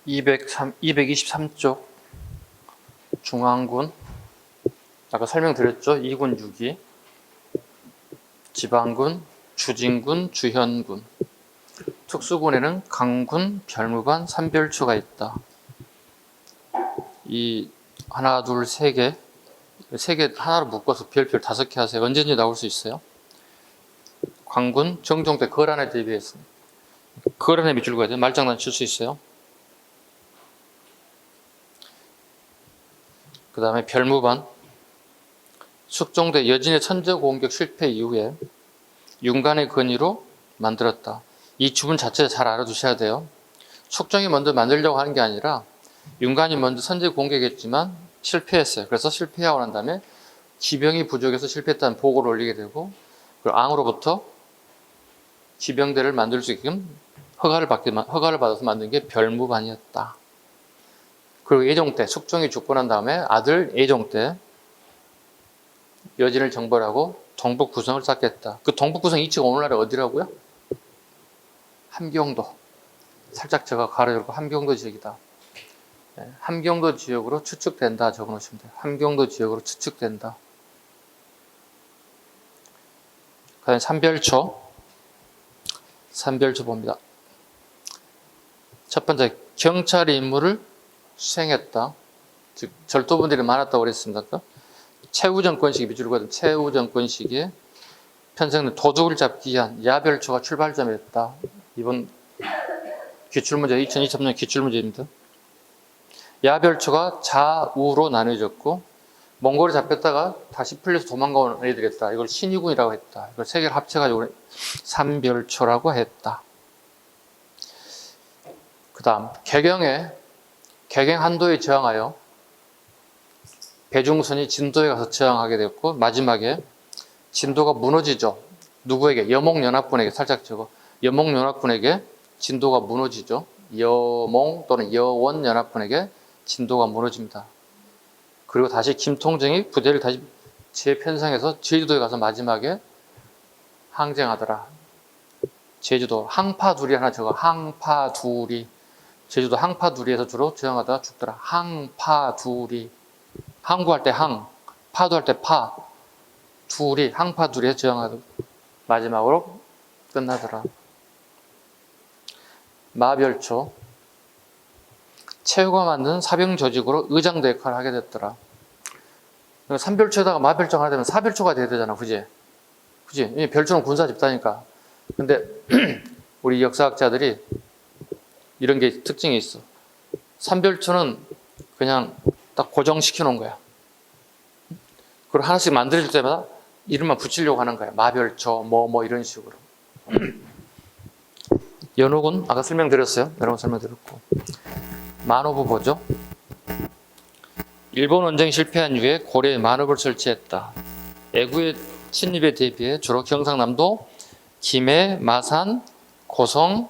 223쪽 중앙군, 아까 설명드렸죠. 2군 6위, 지방군, 주진군, 주현군, 특수군에는 강군, 별무반, 삼별초가 있다. 이 하나, 둘, 세 개 하나로 묶어서 별표 5개 하세요. 언제든지 나올 수 있어요. 강군, 정종대 거란에 대비해서 거란에 밑줄 그어야 돼요. 말장난 칠 수 있어요. 그 다음에 별무반, 숙종대 여진의 천재 공격 실패 이후에 윤관의 건의로 만들었다. 이 주문 자체를 잘 알아두셔야 돼요. 숙종이 먼저 만들려고 하는 게 아니라 윤관이 먼저 선제 공격했지만 실패했어요. 그래서 실패하고 난 다음에 기병이 부족해서 실패했다는 보고를 올리게 되고, 그리고 앙으로부터 기병대를 만들 수 있게끔 허가를 받아서 만든 게 별무반이었다. 그리고 예종 때 숙종이 죽고 난 다음에 아들 예종 때 여진을 정벌하고 동북구성을 쌓겠다. 그 동북구성 위치가 오늘날에 어디라고요? 함경도. 살짝 제가 가로열고 함경도 지역이다. 함경도 지역으로 추측된다 적어놓으시면 돼요. 함경도 지역으로 추측된다. 그 다음에 삼별초 봅니다. 첫 번째, 경찰의 임무를 수행했다. 즉 절도분들이 많았다고 그랬습니다. 최우정권식 밑줄 그어둔 최우정권식의 편성된 도둑을 잡기 위한 야별초가 출발점이었다. 이번 기출문제 2023년 기출문제입니다. 야별초가 좌우로 나뉘어졌고 몽골에 잡혔다가 다시 풀려서 도망가온 애들이었다. 이걸 신위군이라고 했다. 이걸 세 개를 합쳐가지고 삼별초라고 했다. 그 다음 개경 한도에 저항하여 배중선이 진도에 가서 저항하게 됐고, 마지막에 진도가 무너지죠. 누구에게? 여몽연합군에게. 살짝 적어. 여몽연합군에게 진도가 무너지죠. 여몽 또는 여원연합군에게 진도가 무너집니다. 그리고 다시 김통정이 부대를 다시 재편성해서 제주도에 가서 마지막에 항쟁하더라. 제주도 항파두리 하나 적어. 항파두리. 제주도 항파두리에서 주로 저항하다가 죽더라. 항파두리. 항구할 때 항, 파도할 때 파, 둘이 항파두리에 저항하다 마지막으로 끝나더라. 마별초, 최후가 만든 사병 조직으로 의장대 역할을 하게 됐더라. 삼별초에다가 마별초가 하나 되면 사별초가 돼야 되잖아. 그지? 별초는 군사 집단이니까. 근데 우리 역사학자들이 이런 게 특징이 있어. 삼별초는 그냥 딱 고정시켜 놓은 거야. 그리고 하나씩 만들어줄 때마다 이름만 붙이려고 하는 거야. 마별초, 뭐 이런 식으로. 연옥은 아까 설명드렸어요. 여러분 설명드렸고. 만호부 보죠. 일본 원정이 실패한 이후에 고려에 만호부를 설치했다. 애구의 침입에 대비해 주로 경상남도, 김해, 마산, 고성,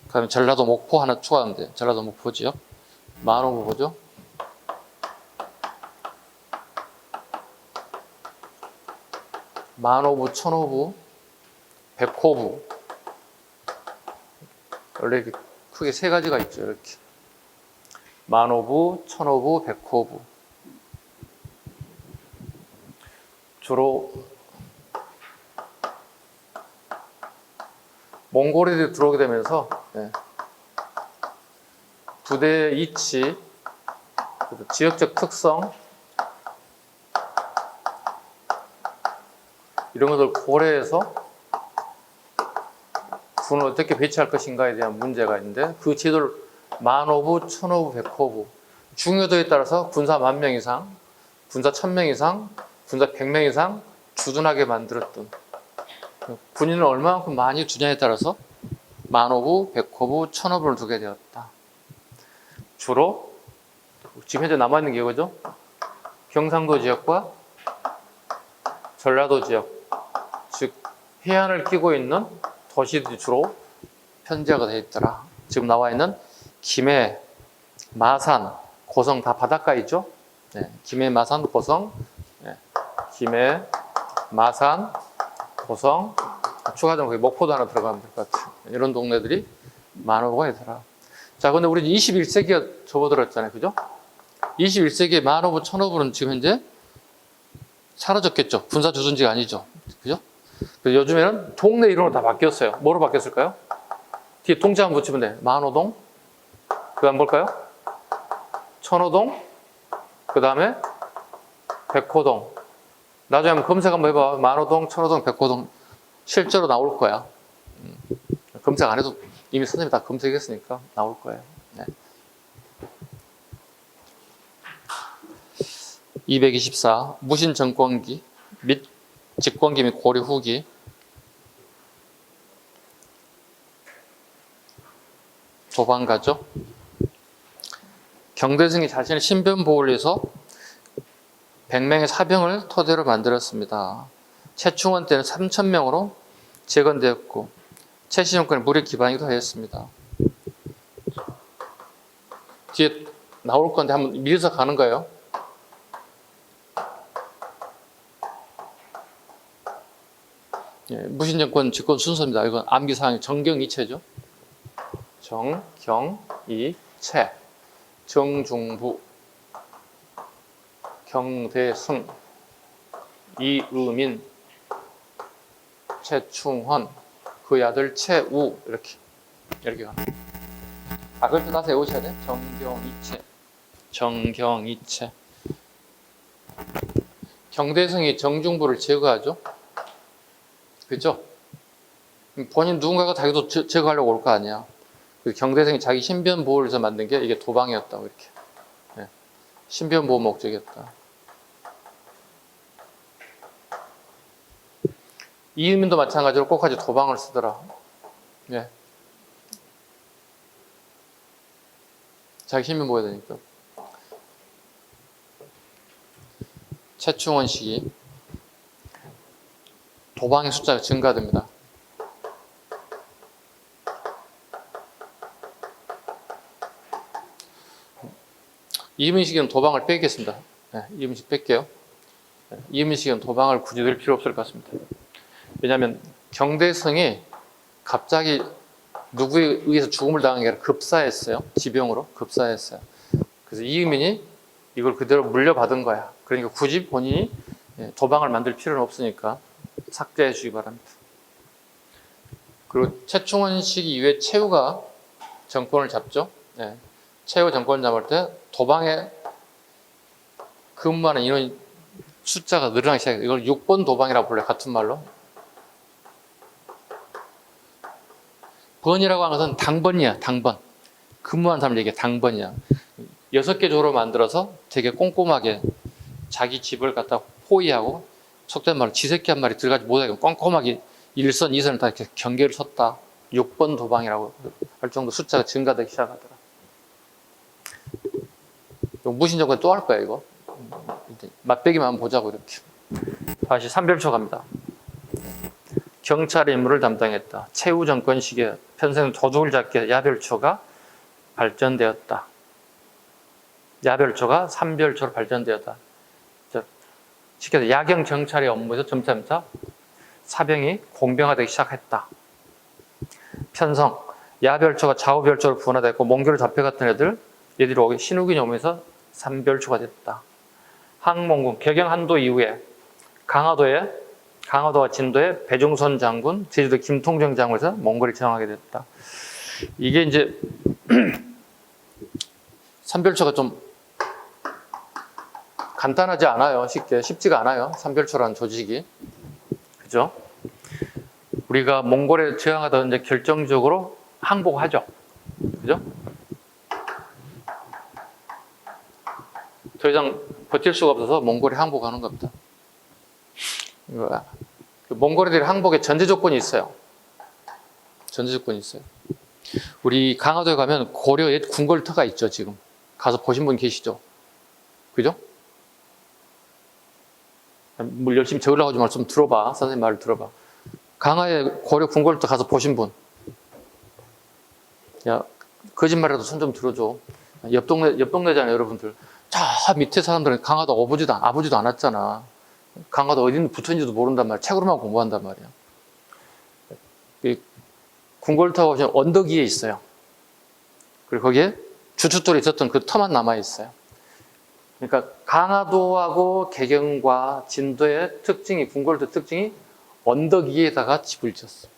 그다음에 전라도 목포 하나 추가하면 돼요. 전라도 목포지요. 만호부 보죠. 만호부, 천호부, 백호부. 원래 이렇게 크게 세 가지가 있죠. 이렇게. 만호부, 천호부, 백호부. 주로 몽골이 들어오게 되면서 부대의 위치, 지역적 특성, 이런 것을 고려해서 군을 어떻게 배치할 것인가에 대한 문제가 있는데, 그 제도를 만호부, 천호부, 백호부, 중요도에 따라서 군사 10,000명 이상, 군사 1,000명 이상, 군사 100명 이상 주둔하게 만들었던, 군인을 얼마만큼 많이 주냐에 따라서 만호부, 백호부, 천호부를 두게 되었다. 주로 지금 현재 남아있는 게 이거죠. 경상도 지역과 전라도 지역, 즉 해안을 끼고 있는 도시들이 주로 편제가 되어 있더라. 지금 나와 있는 김해, 마산, 고성 다 바닷가에 있죠. 김해, 마산, 고성, 김해, 마산, 고성, 추가적으로 목포도 하나 들어가면 될 것 같아요. 이런 동네들이 만호부가 있더라. 자, 근데 우리 21세기가 접어들었잖아요. 그죠? 21세기에 만호부, 천호부는 지금 현재 사라졌겠죠. 군사 주둔지가 아니죠. 그죠? 그래서 요즘에는 동네 이름으로 다 바뀌었어요. 뭐로 바뀌었을까요? 뒤에 동자 한번 붙이면 돼. 만호동. 그 다음 볼까요? 천호동. 그 다음에 백호동. 나중에 한번 검색 한번 해봐. 만호동, 천호동, 백호동. 실제로 나올 거야. 검색 안 해도 이미 선생님이 다 검색했으니까 나올 거예요. 네. 224. 무신 정권기 및 집권기 및 고려 후기. 도방가죠. 경대승이 자신의 신변 보호를 위해서 100명의 사병을 토대로 만들었습니다. 최충원 때는 3,000명으로 재건되었고 최씨 정권의 무력 기반이기도 하였습니다. 뒤에 나올 건데 한번 미리서 가는 거예요. 예, 무신정권 집권 순서입니다. 이건 암기사항이 정경이체죠. 정경이체. 정중부, 경대승, 이의민, 최충헌, 그의 아들 최우, 이렇게 가는. 그걸 또 다시 외우셔야 돼. 정경이체. 정경이체. 경대승이 정중부를 제거하죠. 그죠? 본인 누군가가 자기도 제거하려고 올 거 아니야. 경대승이 자기 신변 보호를 위해서 만든 게 이게 도방이었다고 이렇게. 네. 신변 보호 목적이었다. 이의민도 마찬가지로 꼭까지 도방을 쓰더라. 네. 자기 신변 보호해야 되니까. 최충원 시기 도방의 숫자가 증가됩니다. 이의민 시기는 도방을 빼겠습니다. 네, 이의민 시기 뺄게요. 네, 이의민 시기는 도방을 굳이 늘 필요 없을 것 같습니다. 왜냐하면 경대승이 갑자기 누구에 의해서 죽음을 당한 게 아니라 급사했어요. 지병으로 급사했어요. 그래서 이의민이 이걸 그대로 물려받은 거야. 그러니까 굳이 본인이 도방을 만들 필요는 없으니까 삭제해 주기 바랍니다. 그리고 최충원 시기 이후에 최우가 정권을 잡죠. 네. 최우 정권 잡을 때 도방에 근무하는 인원 숫자가 늘어나기 시작해요. 이걸 6번 도방이라고 불러요. 같은 말로. 번이라고 하는 것은 당번이야. 당번. 근무한 사람을 얘기해. 당번이야. 6개 조로 만들어서 되게 꼼꼼하게 자기 집을 갖다 포위하고 속된 말로 쥐새끼 한 마리 들어가지 못하게 꼼꼼하게 1선, 2선을 다 이렇게 경계를 섰다. 6번 도방이라고 할 정도 숫자가 증가되기 시작하더라. 무신정권 또 할 거야, 이거. 맛배기만 한번 보자고, 이렇게. 다시 삼별초 갑니다. 경찰의 임무를 담당했다. 최우 정권 시기에 편생 도둑을 잡기 위해 야별초가 발전되었다. 야별초가 삼별초로 발전되었다. 시켜서 야경 경찰의 업무에서 점차점차 사병이 공병화되기 시작했다. 편성, 야별초가 좌우별초로 분화됐고 몽교로 잡혀갔던 얘들이 오기 신우균이 오면서 삼별초가 됐다. 항몽군, 개경한도 이후에 강화도와 진도에 배종선 장군, 제주도 김통정 장군에서 몽골이 저항하게 됐다. 이게 이제 삼별초가 좀 간단하지 않아요. 쉽지가 않아요. 삼별초라는 조직이. 그죠? 우리가 몽골에 저항하다 이제 결정적으로 항복하죠. 그죠? 더 이상 버틸 수가 없어서 몽골에 항복하는 겁니다. 몽골애들이 항복에 전제 조건이 있어요. 전제 조건이 있어요. 우리 강화도에 가면 고려 옛 궁궐터가 있죠, 지금. 가서 보신 분 계시죠? 그죠? 뭘 열심히 적으려고 하지 말고 좀 들어봐. 선생님 말을 들어봐. 강화에 고려 궁궐터 가서 보신 분. 야, 거짓말이라도 손 좀 들어줘. 옆 동네잖아요, 여러분들. 저 밑에 사람들은 강화도 아버지도 안 왔잖아. 강화도 어디 붙어있는지도 모른단 말이야. 책으로만 공부한단 말이야. 궁궐터가 언덕 위에 있어요. 그리고 거기에 주춧돌이 있었던 그 터만 남아있어요. 그러니까 강화도하고 개경과 진도의 특징이, 궁궐도 특징이 언덕 위에다가 집을 지었어요.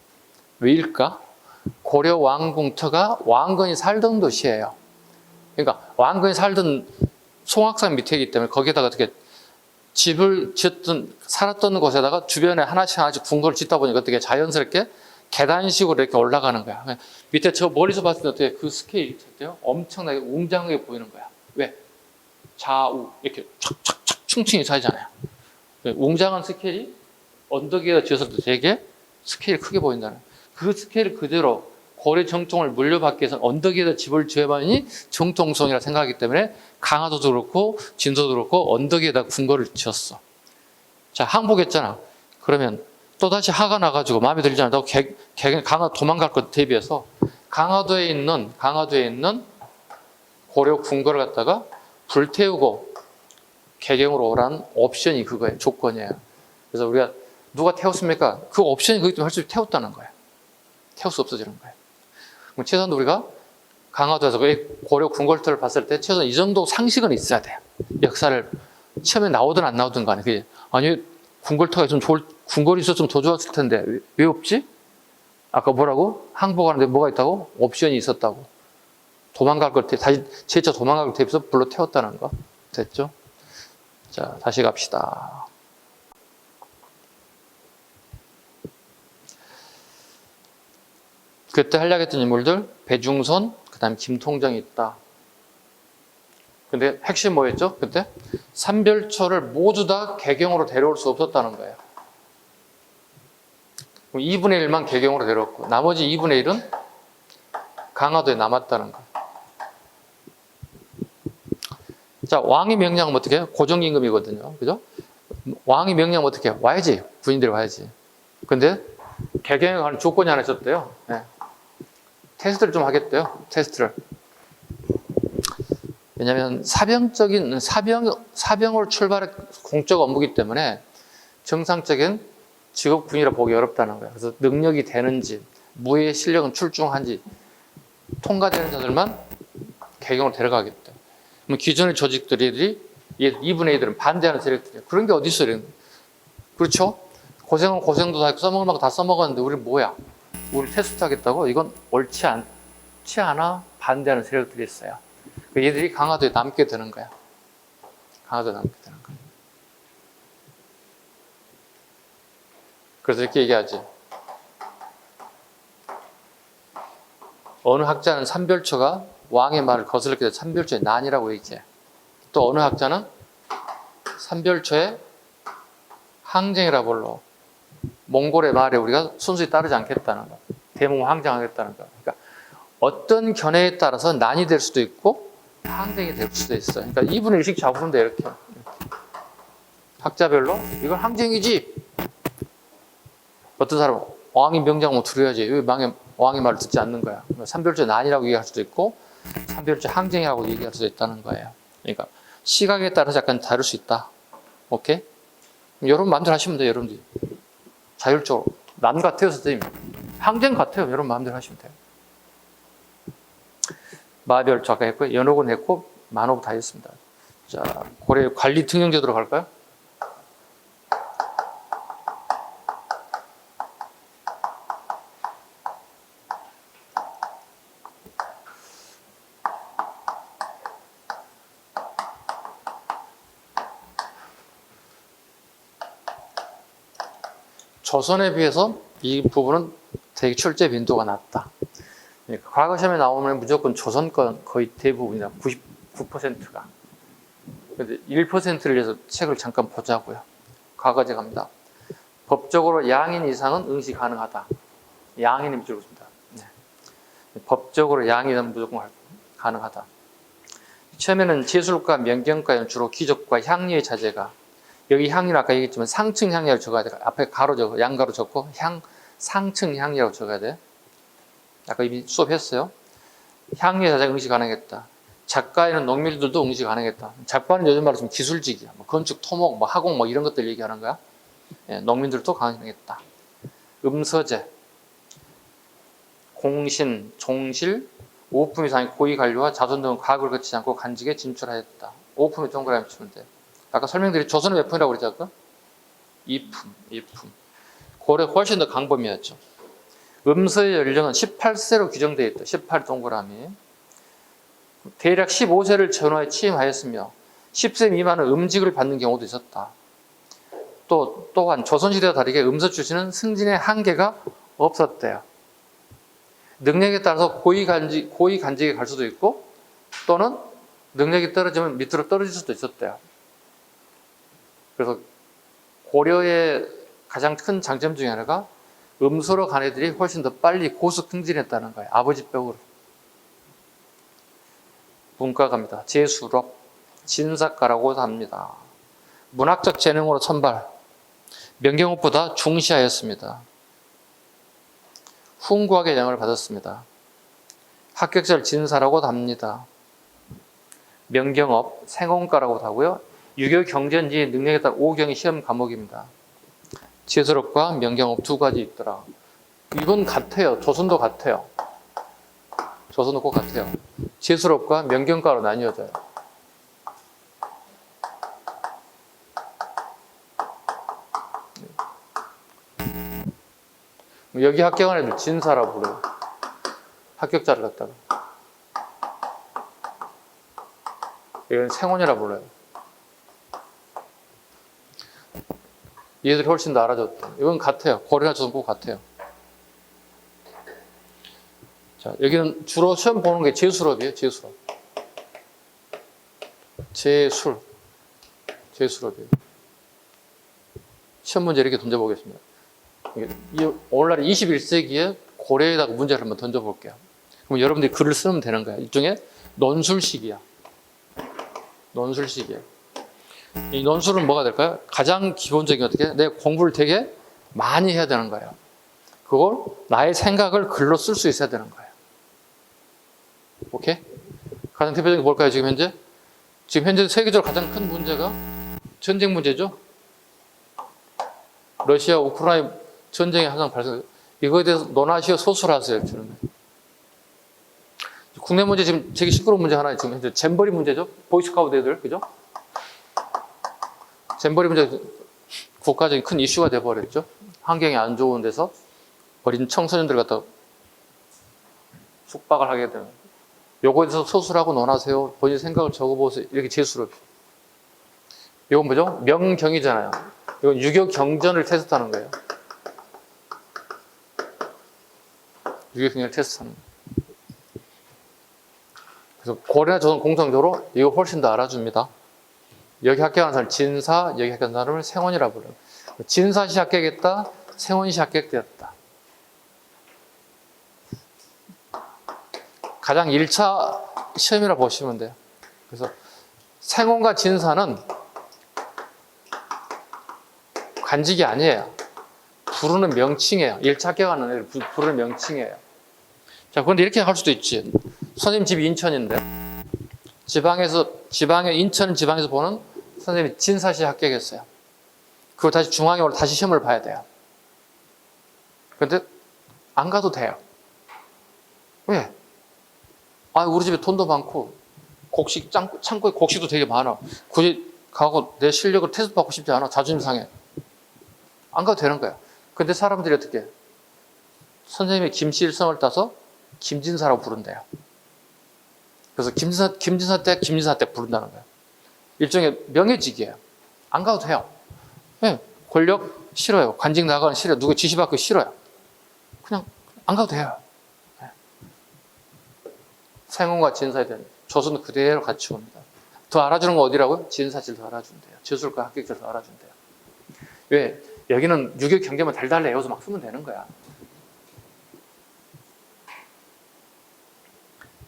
왜일까? 고려 왕궁터가 왕건이 살던 도시예요. 그러니까 왕건이 살던 송악산 밑에이기 때문에 거기에다가 어떻게 집을 지었던, 살았던 곳에다가 주변에 하나씩 하나씩 궁궐을 짓다 보니까 어떻게 자연스럽게 계단식으로 이렇게 올라가는 거야. 밑에 저 멀리서 봤을 때 어떻게 그 스케일이 어때요? 엄청나게 웅장하게 보이는 거야. 왜? 좌우 이렇게 촥촥촥 층층이 쌓이잖아요. 웅장한 스케일이 언덕 위에 지어서도 되게 스케일이 크게 보인다는, 그 스케일 그대로 고려 정통을 물려받기 위해서 언덕 위에다 집을 지어야만이 정통성이라 생각하기 때문에 강화도도 그렇고 진도도 그렇고 언덕 위에다 궁궐을 지었어. 자, 항복했잖아. 그러면 또다시 화가 나가지고 마음에 들지 않다고 강화 도망갈 것 대비해서 강화도에 있는 고려 궁궐을 갖다가 불태우고 개경으로 오라는 옵션이 그거예요. 조건이에요. 그래서 우리가 누가 태웠습니까? 그 옵션이 그기 때문에 할 수 있게 태웠다는 거예요. 태울 수 없어지는 거예요. 그럼 최소한 우리가 강화도에서 고려 궁궐터를 봤을 때 최소한 이 정도 상식은 있어야 돼요. 역사를 처음에 나오든 안 나오든 간에. 아니, 궁궐터가 좀 궁궐이 있었으면 더 좋았을 텐데 왜 없지? 아까 뭐라고? 항복하는데 뭐가 있다고? 옵션이 있었다고. 도망갈 걸 다시 재차 도망갈 걸 대비해서 불러 태웠다는 거. 됐죠? 자, 다시 갑시다. 그때 활약했던 인물들, 배중선, 그 다음에 김통정이 있다. 근데 핵심 뭐였죠? 그때? 삼별초를 모두 다 개경으로 데려올 수 없었다는 거예요. 2분의 1만 개경으로 데려왔고 나머지 2분의 1은 강화도에 남았다는 거예요. 자, 왕의 명령은 어떻게 해요? 고정임금이거든요. 그죠? 왕의 명령은 어떻게 해요? 와야지. 군인들이 와야지. 근데 개경에 가는 조건이 하나 있었대요. 네. 테스트를 좀 하겠대요. 테스트를. 왜냐하면 사병으로 출발한 공적 업무이기 때문에 정상적인 직업군이라 보기 어렵다는 거예요. 그래서 능력이 되는지, 무예의 실력은 출중한지 통과되는 자들만 개경으로 데려가겠다. 그럼 기존의 조직들이 2분의 1들은 반대하는 세력들이에요. 그런 게 어디 있어요? 그렇죠? 고생은 고생도 다 써먹을 만큼 다 써먹었는데 우리 뭐야? 우리 테스트 하겠다고? 이건 옳지 않지 않아? 반대하는 세력들이 있어요. 얘들이 강화도에 남게 되는 거야. 강화도에 남게 되는 거야. 그래서 이렇게 얘기하지. 어느 학자는 삼별초가 왕의 말을 거스르게 돼서 삼별초의 난이라고 얘기해. 또 어느 학자는 삼별초의 항쟁이라 불러. 몽골의 말에 우리가 순수히 따르지 않겠다는 거. 대몽 항쟁하겠다는 거. 그러니까 어떤 견해에 따라서 난이 될 수도 있고 항쟁이 될 수도 있어요. 그러니까 2분의 1씩 잡으면 돼, 이렇게. 학자별로 이건 항쟁이지. 어떤 사람은 왕이 명장을 들어야지. 왜 왕의 말을 듣지 않는 거야. 삼별초의 난이라고 얘기할 수도 있고 삼별초의 항쟁이라고 얘기할 수도 있다는 거예요. 그러니까 시각에 따라서 약간 다를 수 있다. 오케이? 여러분 마음대로 하시면 돼요. 여러분들 자율적으로. 난 같아요, 선생님. 항쟁 같아요. 여러분 마음대로 하시면 돼요. 마별초 아까 했고요. 연옥은 했고 만옥 다 했습니다. 자, 고려 관리 특령제도로 갈까요? 조선에 비해서 이 부분은 되게 출제 빈도가 낮다. 그러니까 과거 시험에 나오면 무조건 조선 건 거의 대부분이다. 99%가. 근데 1%를 위해서 책을 잠깐 보자고요. 과거제 갑니다. 법적으로 양인 이상은 응시 가능하다. 양인이 밑줄 긋습니다. 네. 법적으로 양인은 무조건 가능하다. 처음에는 제술과 명경과에는 주로 기적과 향리의 자제가, 여기 향리는 아까 얘기했지만 상층 향리라고 적어야 돼. 앞에 가로 적어, 양가로 적고 상층 향리라고 적어야 돼. 아까 이미 수업했어요. 향리의 자제가 응시 가능했다. 작가에는 농민들도 응시 가능했다. 작가는 요즘 말로 좀 기술직이야. 뭐 건축, 토목, 뭐 화공 뭐 이런 것들 얘기하는 거야. 예, 농민들도 가능했다. 음서제, 공신, 종실, 오품 이상의 고위 관료와 자손 등은 과학을 거치지 않고 간직에 진출하였다. 오품이 동그라미 치면 돼. 아까 설명드린 조선의 몇 품이라고 그랬지 아까? 이품. 고려 훨씬 더 강범위였죠. 음서의 연령은 18세로 규정되어 있다. 18 동그라미. 대략 15세를 전후에 취임하였으며 10세 미만은 음직을 받는 경우도 있었다. 또한 조선시대와 다르게 음서 출신은 승진의 한계가 없었대요. 능력에 따라서 고위 간직에 갈 수도 있고 또는 능력이 떨어지면 밑으로 떨어질 수도 있었대요. 그래서 고려의 가장 큰 장점 중에 하나가 음소로 간 애들이 훨씬 더 빨리 고속 승진했다는 거예요. 아버지 벽으로. 문과갑니다. 재수록, 진사과라고도 합니다. 문학적 재능으로 선발, 명경업보다 중시하였습니다. 훈구학의 영향을 받았습니다. 합격자를 진사라고도 합니다. 명경업, 생원과라고도 하고요. 유교 경전지 능력에 따른 5경의 시험 과목입니다. 재수록과 명경업 두 가지 있더라. 이건 같아요. 조선도 같아요. 조선도 꼭 같아요. 재수록과 명경과로 나뉘어져요. 여기 합격한 애들 진사라고 불러요. 합격자를 갖다가. 이건 생원이라고 불러요. 얘들이 훨씬 더 알아줬다. 이건 같아요. 고려나 조선 꼭 같아요. 자, 여기는 주로 시험 보는 게 재수럽이에요. 재수럽이에요. 시험 문제 이렇게 던져보겠습니다. 오늘날 21세기에 고려에다가 문제를 한번 던져볼게요. 그럼 여러분들이 글을 쓰면 되는 거야. 일종의 논술식이야. 이 논술은 뭐가 될까요? 가장 기본적인 어떻게? 내 공부를 되게 많이 해야 되는 거예요. 그걸 나의 생각을 글로 쓸 수 있어야 되는 거예요. 오케이? 가장 대표적인 게 뭘까요? 지금 현재 세계적으로 가장 큰 문제가 전쟁 문제죠. 러시아 우크라이나 전쟁이 항상 발생. 이거에 대해서 논하시오 소설하세요. 저는. 국내 문제 지금 되게 시끄러운 문제 하나 지금 현재 잼버리 문제죠. 보이스카우트 애들 그죠? 잼버리 문제 국가적인 큰 이슈가 돼버렸죠. 환경이 안 좋은 데서 어린 청소년들 갖다 숙박을 하게 되는. 요거에 대해서 소설하고 논하세요. 본인 생각을 적어보세요. 이렇게 재수로. 이건 뭐죠? 명경이잖아요. 이건 유교 경전을 테스트하는 거예요. 유교 경전을 테스트하는 거예요. 그래서 고려나 조선 공통적으로 이거 훨씬 더 알아줍니다. 여기 합격한 사람 진사, 여기 합격한 사람을 생원이라고 불러요. 진사시 합격했다, 생원시 합격되었다. 가장 1차 시험이라 보시면 돼요. 그래서 생원과 진사는 관직이 아니에요. 부르는 명칭이에요. 1차 합격하는 애를 부르는 명칭이에요. 자, 그런데 이렇게 할 수도 있지. 선생님 집이 인천인데 지방의 인천 지방에서 보는 선생님이 진사시 합격했어요. 그리고 다시 중앙에 오늘 다시 시험을 봐야 돼요. 그런데 안 가도 돼요. 왜? 우리 집에 돈도 많고 곡식 창고에 곡식도 되게 많아. 굳이 가고 내 실력을 테스트 받고 싶지 않아. 자존심 상해. 안 가도 되는 거야. 근데 사람들이 어떻게 선생님의 김씨일성을 따서 김진사라고 부른대요. 그래서 김진사 때 부른다는 거예요. 일종의 명예직이에요. 안 가도 돼요. 네, 권력 싫어요. 관직 나가는 싫어요. 누구 지시받고 싫어요. 그냥 안 가도 돼요. 네. 생원과 진사에 대한 조선은 그대로 같이 옵니다. 더 알아주는 거 어디라고요? 진사실 더 알아준대요. 재술과 합격자를 더 알아준대요. 왜? 여기는 유교 경제만 달달 외워서 막 쓰면 되는 거야.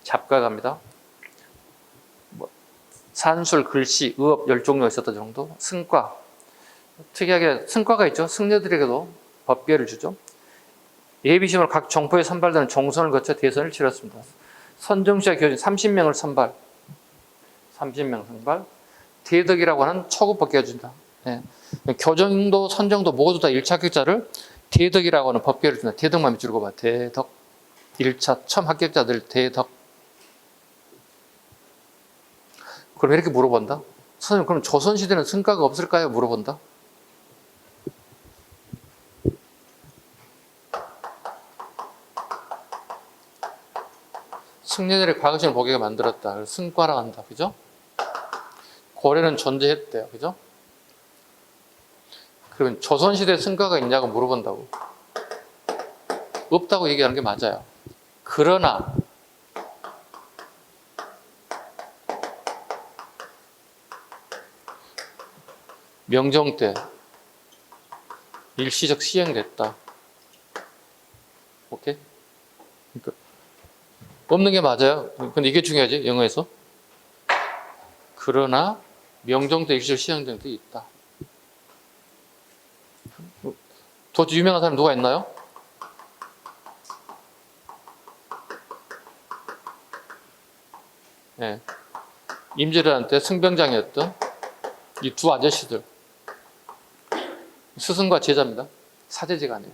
잡과 갑니다. 산술, 글씨, 의업 10종류가 있었던 정도. 승과. 특이하게 승과가 있죠. 승려들에게도 법계를 주죠. 예비시험으로 각 정포에 선발되는 종선을 거쳐 대선을 치렀습니다. 선정시와 교진 30명을 선발. 30명 선발. 대덕이라고 하는 초급 법계가 준다. 네. 교정도 선정도 모두 다 1차 합격자를 대덕이라고 하는 법계를 준다. 대덕만 밑줄 그어봐. 대덕. 1차 처음 합격자들 대덕. 그럼 이렇게 물어본다. 선생님, 그럼 조선시대는 승가가 없을까요? 물어본다. 승려들의 과거신을 보게 만들었다. 그래서 승과라고 한다. 그죠? 고려는 존재했대요. 그죠? 그러면 조선시대에 승가가 있냐고 물어본다고. 없다고 얘기하는 게 맞아요. 그러나 명종 때 일시적 시행됐다. 오케이? 그러니까 없는 게 맞아요. 근데 이게 중요하지, 영어에서. 그러나 명종 때 일시적 시행된 게 있다. 더 유명한 사람 누가 있나요? 네. 임진왜란 때 승병장이었던 이 두 아저씨들. 스승과 제자입니다. 사제지가 아니에요.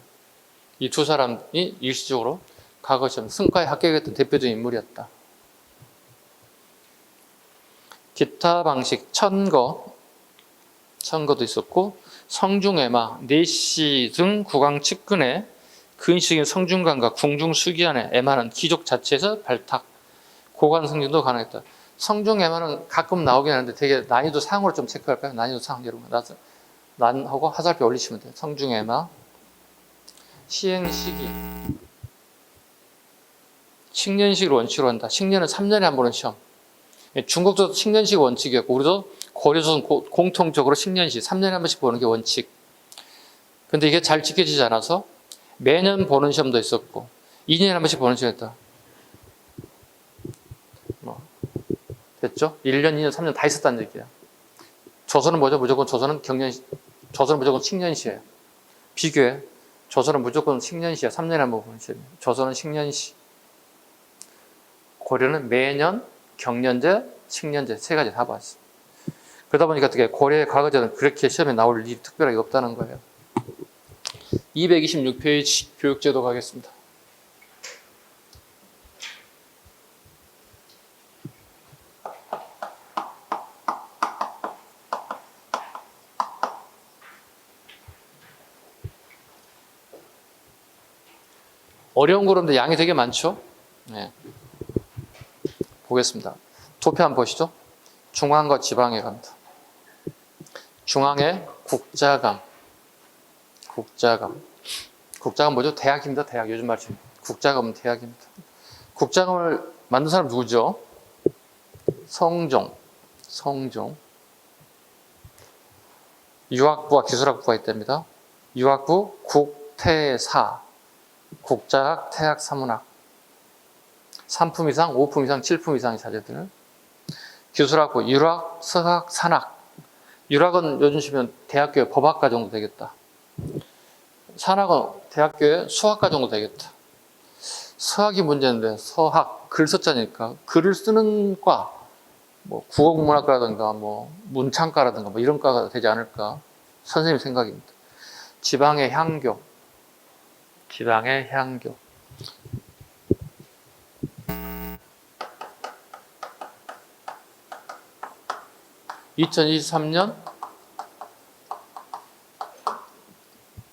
이 두 사람이 일시적으로 과거 시험 승과에 합격했던 대표적인 인물이었다. 기타 방식 천거도 있었고 성중애마, 내시 등 국왕 측근의 근식인 성중관과 궁중수기안의 애마는 기족 자체에서 발탁, 고관 승진도 가능했다. 성중애마는 가끔 나오긴 하는데 되게 난이도 상으로 좀 체크할까요? 난이도 상 여러분 난하고 화살표 올리시면 돼요. 성중애마, 시행시기, 식년식을 원칙으로 한다. 식년은 3년에 한 번 보는 시험. 중국도 식년식 원칙이었고 우리도 고려조선 공통적으로 식년식 3년에 한 번씩 보는 게 원칙. 근데 이게 잘 지켜지지 않아서 매년 보는 시험도 있었고 2년에 한 번씩 보는 시험이 있다. 됐죠? 1년, 2년, 3년 다 있었다는 얘기야. 조선은 뭐죠? 무조건 조선은 식년시예요. 비교해. 조선은 무조건 식년시야. 3년에 한 번 보는 시험이에요. 조선은 식년시. 고려는 매년, 경년제, 식년제 세 가지 다 봤어. 그러다 보니까 어떻게 고려의 과거제는 그렇게 시험에 나올 일이 특별하게 없다는 거예요. 226페이지 교육제도 가겠습니다. 어려운 거로인데 양이 되게 많죠? 네. 보겠습니다. 도표 한번 보시죠. 중앙과 지방에 갑니다. 중앙에 국자감. 국자감 뭐죠? 대학입니다. 대학. 요즘 말씀. 국자감은 대학입니다. 국자감을 만든 사람 누구죠? 성종. 유학부와 기술학부가 있답니다. 유학부 국태사. 국자학, 태학, 사문학. 3품 이상, 5품 이상, 7품 이상의 자제들. 기술학부, 유학, 서학, 산학. 유학은 요즘 치면 대학교의 법학과 정도 되겠다. 산학은 대학교의 수학과 정도 되겠다. 서학이 문제인데 서학, 글 썼자니까 글을 쓰는 과, 뭐 국어국문학과라든가 뭐 문창과라든가 뭐 이런 과가 되지 않을까 선생님 생각입니다. 지방의 향교. 2023년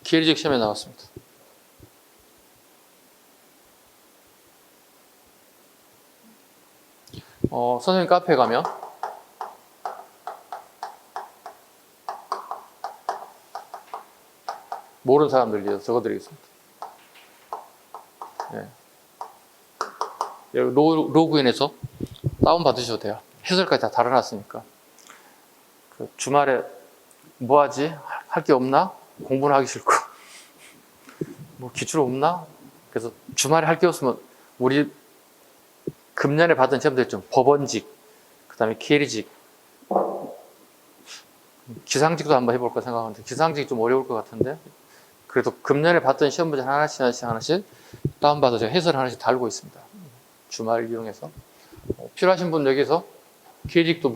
기회직 시험에 나왔습니다. 선생님 카페에 가면 모르는 사람들 위해서 적어드리겠습니다. 네. 로그인해서 다운받으셔도 돼요. 해설까지 다 달아놨으니까. 그 주말에 뭐 하지? 할 게 없나? 공부는 하기 싫고. 뭐 기출 없나? 그래서 주말에 할 게 없으면 우리 금년에 받은 시험들 좀 법원직, 그 다음에 계리직, 기상직도 한번 해볼까 생각하는데 기상직이 좀 어려울 것 같은데 그래도 금년에 봤던 시험 문제 하나씩 다운받아서 제가 해설 하나씩 달고 있습니다. 주말을 이용해서 필요하신 분 여기서 계직도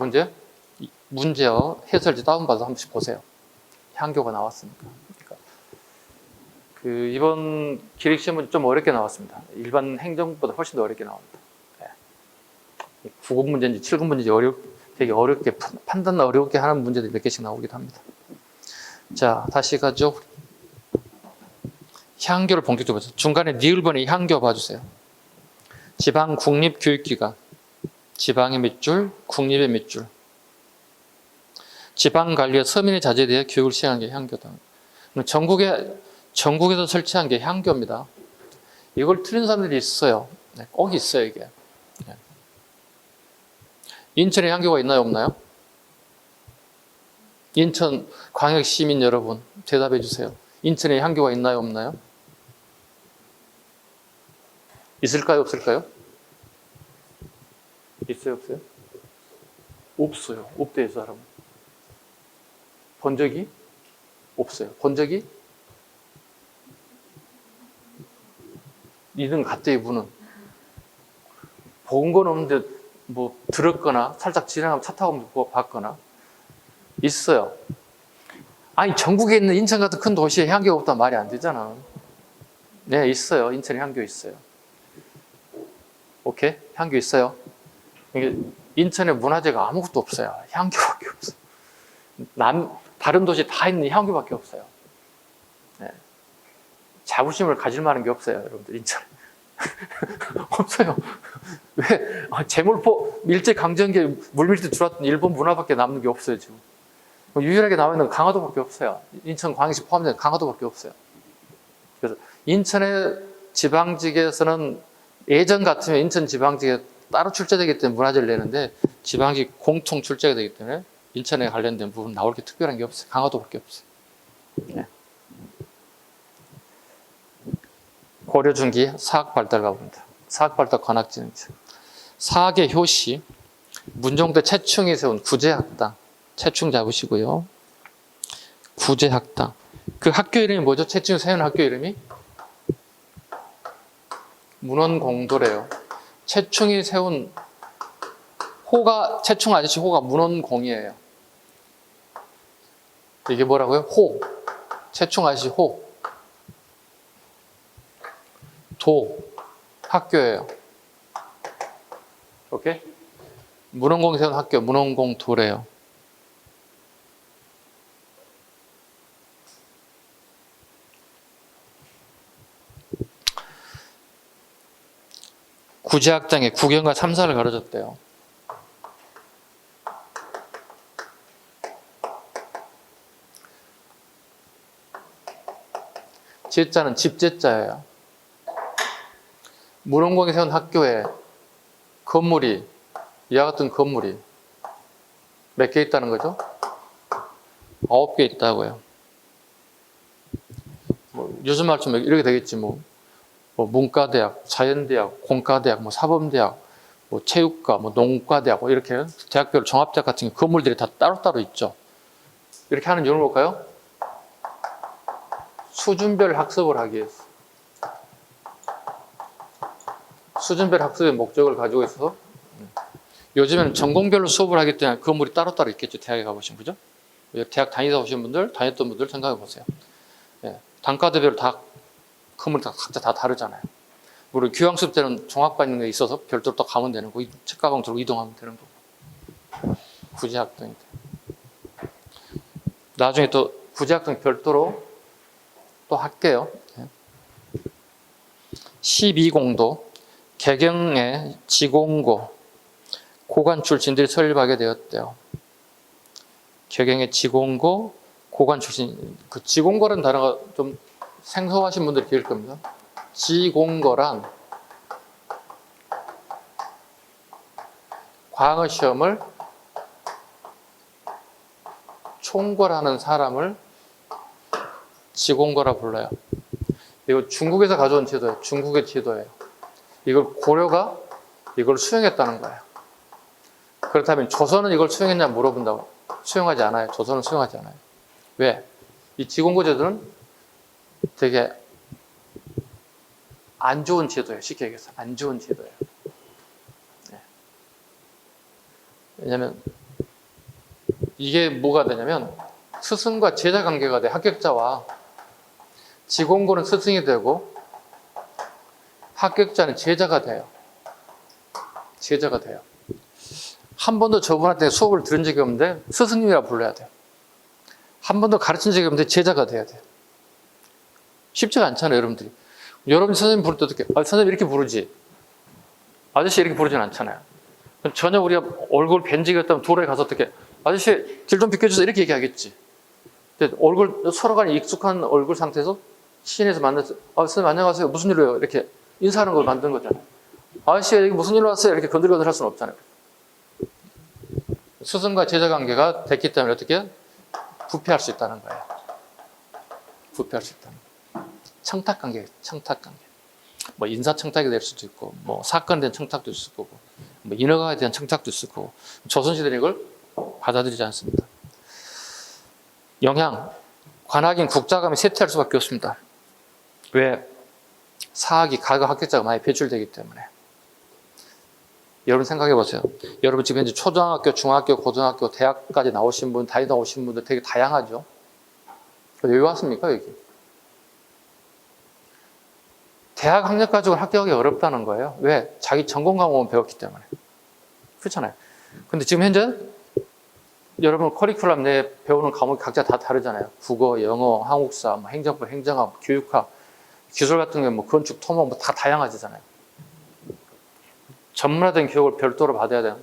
문제요 해설지 다운받아서 한 번씩 보세요. 향교가 나왔으니까. 그러니까 그 이번 기획 시험은 좀 어렵게 나왔습니다. 일반 행정보다 훨씬 더 어렵게 나옵니다. 9급 문제인지 7급 문제인지 되게 어렵게, 판단 어렵게 하는 문제들이 몇 개씩 나오기도 합니다. 자, 다시 가죠. 향교를 본격적으로 보세요. 중간에 니을번에 향교 봐주세요. 지방 국립교육기관, 지방의 몇 줄, 국립의 몇 줄. 지방관리와 서민의 자제에 대해 교육을 시행한 게 향교다. 전국에서 설치한 게 향교입니다. 이걸 틀린 사람들이 있어요. 네, 꼭 있어요, 이게. 네. 인천에 향교가 있나요, 없나요? 인천 광역 시민 여러분, 대답해 주세요. 인천에 향교가 있나요, 없나요? 있을까요, 없을까요? 있어요, 없어요? 없어요. 없대요, 사람은. 본 적이 없어요. 본 적이 있는 것 같대요, 이분은. 본 건 없는데 뭐 들었거나 살짝 지나가면 차 타고 봤거나 있어요. 아니, 전국에 있는 인천 같은 큰 도시에 향교가 없다면 말이 안 되잖아. 네, 있어요. 인천에 향교 있어요. 오케이? 향교 있어요. 인천에 문화재가 아무것도 없어요. 향교밖에 없어요. 다른 도시 다 있는 향교밖에 없어요. 네. 자부심을 가질 만한 게 없어요, 여러분들, 인천에. 없어요. 왜? 제물포, 일제강점기에 물밀듯 들어왔던 일본 문화밖에 남는 게 없어요, 지금. 유일하게 남아있는 건 강화도밖에 없어요. 인천 광역시 포함된 강화도밖에 없어요. 그래서 인천의 지방직에서는 예전 같으면 인천 지방직에 따로 출제되기 때문에 문화재를 내는데 지방직 공통 출제가 되기 때문에 인천에 관련된 부분 나올 게 특별한 게 없어요. 강화도밖에 없어요. 네. 고려 중기 사학 발달 가봅니다. 사학 발달 관악지능증. 사학의 효시, 문종대 최충이 세운 구제학당. 최충 잡으시고요. 구제학당. 그 학교 이름이 뭐죠? 최충이 세운 학교 이름이? 문헌공도래요. 최충이 세운 최충 아저씨 호가 문헌공이에요. 이게 뭐라고요? 호. 최충 아저씨 호. 도. 학교예요. 오케이? 문헌공이 세운 학교, 문헌공도래요. 구제학당에 국영과 삼사를 가르쳤대요. 제자는 집제자예요. 문헌공이 세운 학교에 건물이, 이와 같은 건물이 몇 개 있다는 거죠? 9개 있다고요. 요즘 말처럼 이렇게 되겠지, 문과대학, 자연대학, 공과대학, 사범대학, 체육과, 농과대학, 이렇게 대학별 종합대학 같은 건물들이 다 따로따로 있죠. 이렇게 하는 이유는 뭘까요? 수준별 학습을 하기 위해서. 수준별 학습의 목적을 가지고 있어서 요즘에는 전공별로 수업을 하기 때문에 건물이 따로따로 있겠죠. 대학에 가보시면, 그죠? 대학 다녔던 분들 생각해 보세요. 예, 단과대별로 다 건물이 각자 다 다르잖아요. 우리 교양수업 때는 종합반 있는 게 있어서 별도로 또 가면 되는 거고, 책가방 들고 이동하면 되는 거고. 구제학당. 나중에 또 구제학당 별도로 또 할게요. 12공도 개경의 지공고 고관 출신들이 설립하게 되었대요. 개경의 지공고 고관 출신. 그 지공고라는 단어가 좀 생소하신 분들이 계실 겁니다. 지공고란 광어 시험을 총괄하는 사람을 지공고라 불러요. 이거 중국에서 가져온 제도예요. 중국의 제도예요. 이걸 고려가 이걸 수용했다는 거예요. 그렇다면 조선은 이걸 수용했냐 물어본다고. 수용하지 않아요. 조선은 수용하지 않아요. 왜? 이 지공고 제도는 되게 안 좋은 제도예요. 쉽게 얘기해서 안 좋은 제도예요. 네. 왜냐하면 이게 뭐가 되냐면 스승과 제자 관계가 돼. 합격자와 지공고는 스승이 되고 합격자는 제자가 돼요. 제자가 돼요. 한 번도 저분한테 수업을 들은 적이 없는데 스승님이라 불러야 돼요. 한 번도 가르친 적이 없는데 제자가 돼야 돼요. 쉽지가 않잖아요, 여러분들이. 여러분 선생님 부를 때 어떻게, 선생님 이렇게 부르지. 아저씨 이렇게 부르진 않잖아요. 전혀 우리가 얼굴 뵌 적이 없다면 도로에 가서 어떻게, 아저씨 길 좀 비켜주세요. 이렇게 얘기하겠지. 근데 얼굴, 서로 간에 익숙한 얼굴 상태에서 시내에서 만나서, 선생님 안녕하세요. 무슨 일로요? 이렇게 인사하는 걸 만든 거잖아요. 아저씨 여기 무슨 일로 왔어요? 이렇게 건들건들 할 수는 없잖아요. 스승과 제자 관계가 됐기 때문에 어떻게 부패할 수 있다는 거예요. 부패할 수 있다는 거예요. 청탁 관계, 청탁 관계. 뭐 인사 청탁이 될 수도 있고, 뭐 사건에 대한 청탁도 있을 거고, 뭐 인허가에 대한 청탁도 있을 거고, 조선시대는 이걸 받아들이지 않습니다. 영향, 관학인 국자감이 쇠퇴할 수밖에 없습니다. 왜? 사학이 가가 합격자가 많이 배출되기 때문에. 여러분 생각해 보세요. 여러분 지금 현재 초등학교, 중학교, 고등학교, 대학까지 나오신 분, 다니다 오신 분들 되게 다양하죠. 왜 왔습니까, 여기? 대학 학력 가지고는 합격하기 어렵다는 거예요. 왜? 자기 전공 과목은 배웠기 때문에. 그렇잖아요. 근데 지금 현재 여러분 커리큘럼 내에 배우는 과목이 각자 다 다르잖아요. 국어, 영어, 한국사, 뭐 행정부, 행정학, 교육학, 기술 같은 경우 뭐 건축, 토목 뭐 다 다양하잖아요. 전문화된 교육을 별도로 받아야 돼요.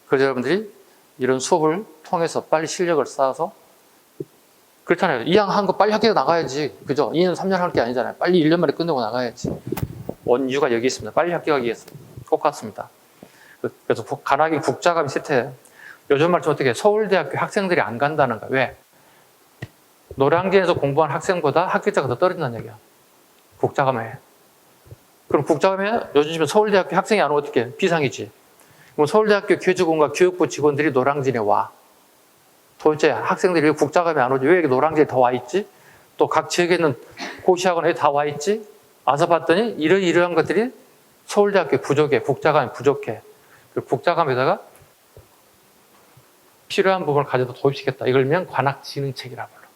그래서 여러분들이 이런 수업을 통해서 빨리 실력을 쌓아서 그렇잖아요. 2학 한 거 빨리 학교 나가야지. 그죠? 2년, 3년 할 게 아니잖아요. 빨리 1년 만에 끝내고 나가야지. 원 이유가 여기 있습니다. 빨리 합격하기 위해서. 똑같습니다. 그래서 관학인 국자감이 쇠퇴해요. 요즘 말처럼 어떻게 서울대학교 학생들이 안 간다는 거야. 왜? 노량진에서 공부한 학생보다 합격자가 더 떨어진다는 얘기야. 국자감에. 그럼 국자감에 요즘 서울대학교 학생이 안 오면 어떻게? 비상이지. 그럼 서울대학교 교직원과 교육부 직원들이 노량진에 와. 도대체 학생들이 왜 국자감에 안 오지? 왜 여기 노량진에 더 와 있지? 또 각 지역에 있는 고시학원에 다 와 있지? 와서 봤더니 이러한 것들이 서울대학교 부족해. 국자감이 부족해. 국자감에다가 필요한 부분을 가져다 도입시켰다. 이걸 면 관학진흥책이라고 불러.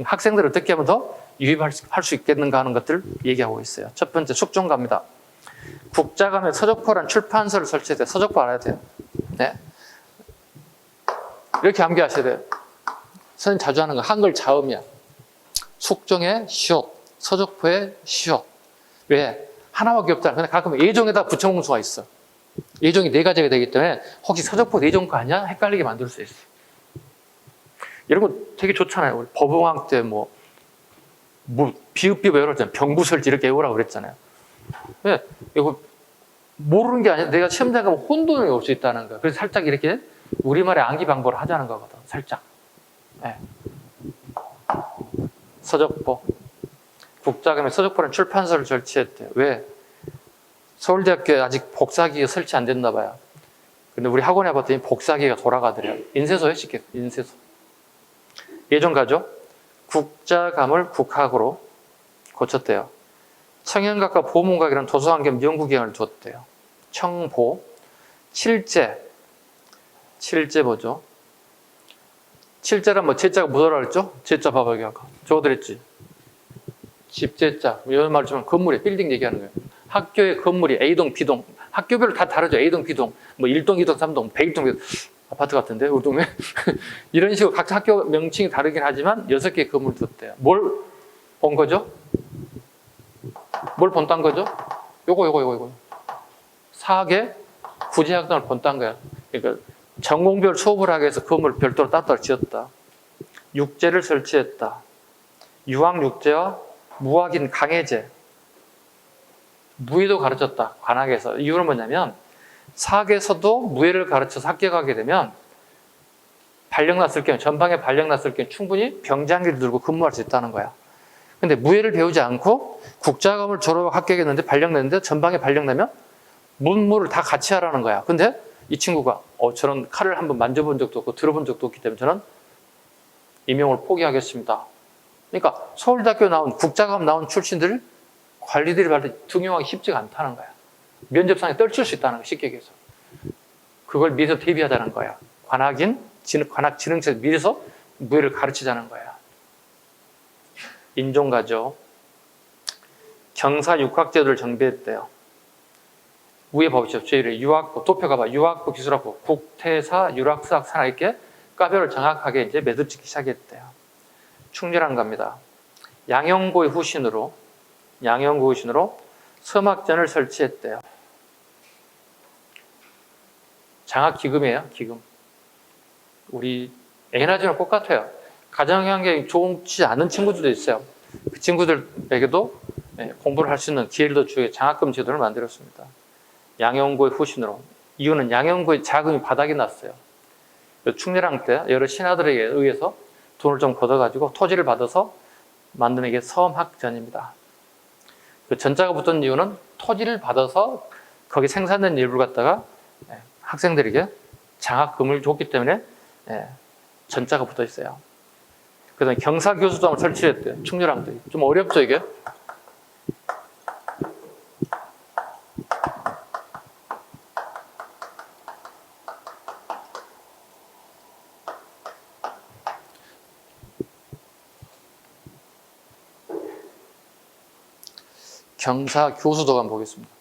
학생들을 어떻게 하면 더 유입할 수 있겠는가 하는 것들을 얘기하고 있어요. 첫 번째 숙종가입니다. 국자감에 서적포란 출판사를 설치해야 돼요. 서적포 알아야 돼요. 네. 이렇게 암기하셔야 돼요. 선생님 자주 하는 거 한글 자음이야. 숙종의 시옷, 서적포의 시옷. 왜? 하나밖에 없잖아. 근데 가끔 예종에다 붙여놓은 수가 있어. 예종이 4가지가 되기 때문에 혹시 서적포 예종 거 아니야? 헷갈리게 만들 수 있어. 이런 거 되게 좋잖아요. 우리 법응왕 때 뭐 비읍비읍 외우라잖아요. 병부설지 이렇게 외우라고 그랬잖아요. 왜? 이거 모르는 게 아니라 내가 시험장 가면 혼돈이 올 수 있다는 거야. 그래서 살짝 이렇게 우리말의 암기 방법을 하자는 거거든. 살짝. 네. 서적포. 국자감에 서적포라는 출판사를 설치했대요. 왜? 서울대학교에 아직 복사기가 설치 안 됐나 봐요. 근데 우리 학원에 봤더니 복사기가 돌아가더래요. 인쇄소에 시켰어요. 인쇄소. 예전가죠? 국자감을 국학으로 고쳤대요. 청년각과 보문각이라는 도서환경 연구기관을 두었대요. 청보. 칠제. 칠제 뭐죠? 칠제란 뭐 제자가 뭐더라 그랬죠? 제자 봐봐 여기 아까 적어드렸지. 집제자. 이런 말 좀 건물에 빌딩 얘기하는 거예요. 학교의 건물이 A동, B동. 학교별로 다 다르죠. A동, B동. 뭐 1동, 2동, 3동, 101동. 아파트 같은데 우리 동네. 이런 식으로 각자 학교 명칭이 다르긴 하지만 6개의 건물을 뒀대요. 뭘 본 거죠? 뭘 본딴 거죠? 요거. 사학의 구제학당을 본딴 거야. 그러니까 전공별 수업을 하기 위해서 건물을 별도로 따로 지었다. 육제를 설치했다. 유학육제와 무학인 강해제. 무예도 가르쳤다. 관학에서. 이유는 뭐냐면 사학에서도 무예를 가르쳐서 합격하게 되면 발령났을 경우, 전방에 발령났을 경우 충분히 병장기를 들고 근무할 수 있다는 거야. 근데 무예를 배우지 않고 국자감을 졸업 합격했는데 발령냈는데 전방에 발령나면 문무를 다 같이 하라는 거야. 근데 이 친구가 저런 칼을 한번 만져본 적도 없고 들어본 적도 없기 때문에 저는 임용을 포기하겠습니다. 그러니까 서울대학교 나온 국자감 나온 출신들 관리들이 받을 등용하기 쉽지가 않다는 거야. 면접상에 떨칠 수 있다는 거야. 쉽게 얘기해서. 그걸 미리서 대비하자는 거야. 관학진흥처에서 미리서 무예를 가르치자는 거야. 인종가죠. 경사육학제도를 정비했대요. 위에 봐보시죠. 제1의 유학부, 도표 가봐. 유학부, 기술학부, 국태사, 유락사학, 산하 이렇게 과별을 정확하게 이제 매듭 짓기 시작했대요. 충렬한 겁니다. 양형고의 후신으로 서막전을 설치했대요. 장학기금이에요, 기금. 우리 A나 똑같아요. 가정환경이 좋지 않은 친구들도 있어요. 그 친구들에게도 공부를 할 수 있는 기회를 더 주기 장학금 제도를 만들었습니다. 양형고의 후신으로. 이유는 양형고의 자금이 바닥이 났어요. 충렬왕 때 여러 신하들에게 의해서 돈을 좀 걷어가지고 토지를 받아서 만드는 게 서막전입니다. 그 전자가 붙은 이유는 토지를 받아서 거기 생산된 일부를 갖다가 학생들에게 장학금을 줬기 때문에 전자가 붙어 있어요. 그다음에 경사교수동을 설치했대요. 충렬왕 때. 좀 어렵죠 이게? 경사교수도관 보겠습니다.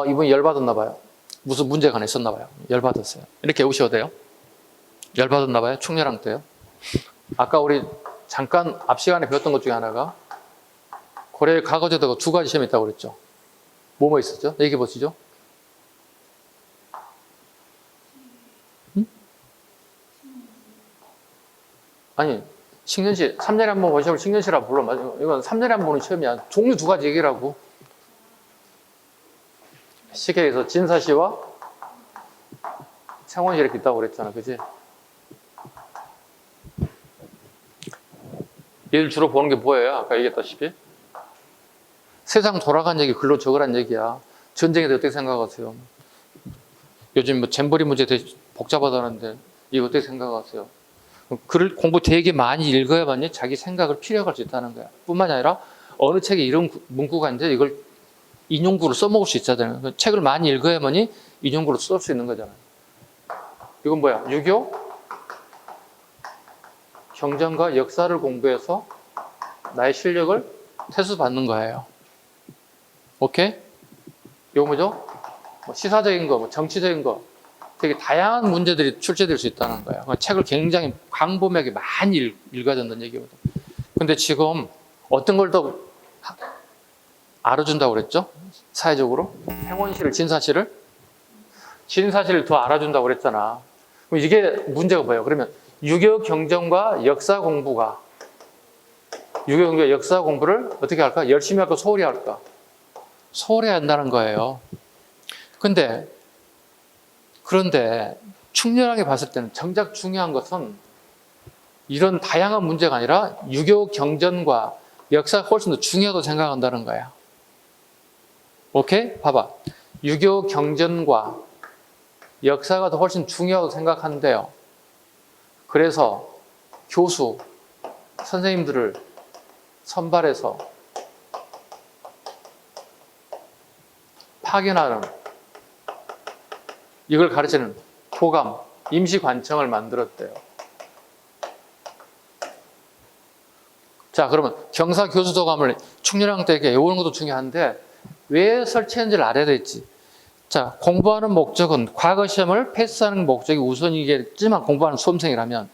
이분 열받았나 봐요. 무슨 문제가 하나 있었나 봐요. 열받았어요. 이렇게 오셔도 돼요. 열받았나 봐요. 충렬왕 때요. 아까 우리 잠깐 앞 시간에 배웠던 것 중에 하나가 고려의 과거제도가 두 가지 시험이 있다고 그랬죠. 뭐뭐 있었죠? 얘기해 보시죠. 응? 아니, 10년시, 3년에 한 번 본 시험을 10년시라고 불러. 이건 3년에 한 번 보는 시험이야. 종류 두 가지 얘기라고. 시계에서 진사시와 생원시 이렇게 있다고 그랬잖아. 그지? 얘를 주로 보는 게 뭐예요? 아까 얘기했다시피. 세상 돌아간 얘기 글로 적으란 얘기야. 전쟁에 대해 어떻게 생각하세요? 요즘 뭐 잼버리 문제 되게 복잡하다는데 이거 어떻게 생각하세요? 글을 공부 되게 많이 읽어야만이 자기 생각을 피력할 수 있다는 거야. 뿐만이 아니라 어느 책에 이런 문구가 있는데 이걸 인용구로 써먹을 수 있잖아요. 책을 많이 읽어야만이 인용구로 쓸 수 있는 거잖아요. 이건 뭐야? 유교 경전과 역사를 공부해서 나의 실력을 태수받는 거예요. 오케이? 이거 뭐죠? 시사적인 거, 정치적인 거 되게 다양한 문제들이 출제될 수 있다는 거예요. 책을 굉장히 광범위하게 많이 읽어야 된다는 얘기거든. 근데 지금 어떤 걸 더 알아준다고 그랬죠? 사회적으로? 행원시를, 진사시를 더 알아준다고 그랬잖아. 그럼 이게 문제가 뭐예요? 그러면 유교 경전과 역사 공부가 유교 경전 역사 공부를 어떻게 할까? 열심히 할까? 소홀히 할까? 소홀히 한다는 거예요. 그런데 충렬하게 봤을 때는 정작 중요한 것은 이런 다양한 문제가 아니라 유교 경전과 역사가 훨씬 더 중요하다고 생각한다는 거야. 오케이? 봐봐. 유교 경전과 역사가 더 훨씬 중요하다고 생각한대요. 그래서 교수, 선생님들을 선발해서 파견하는 이걸 가르치는 교감, 임시관청을 만들었대요. 자, 그러면 경사교수도감을 충렬왕 때에게 외우는 것도 중요한데 왜 설치했는지를 알아야 되지. 자, 공부하는 목적은 과거 시험을 패스하는 목적이 우선이겠지만 공부하는 수험생이라면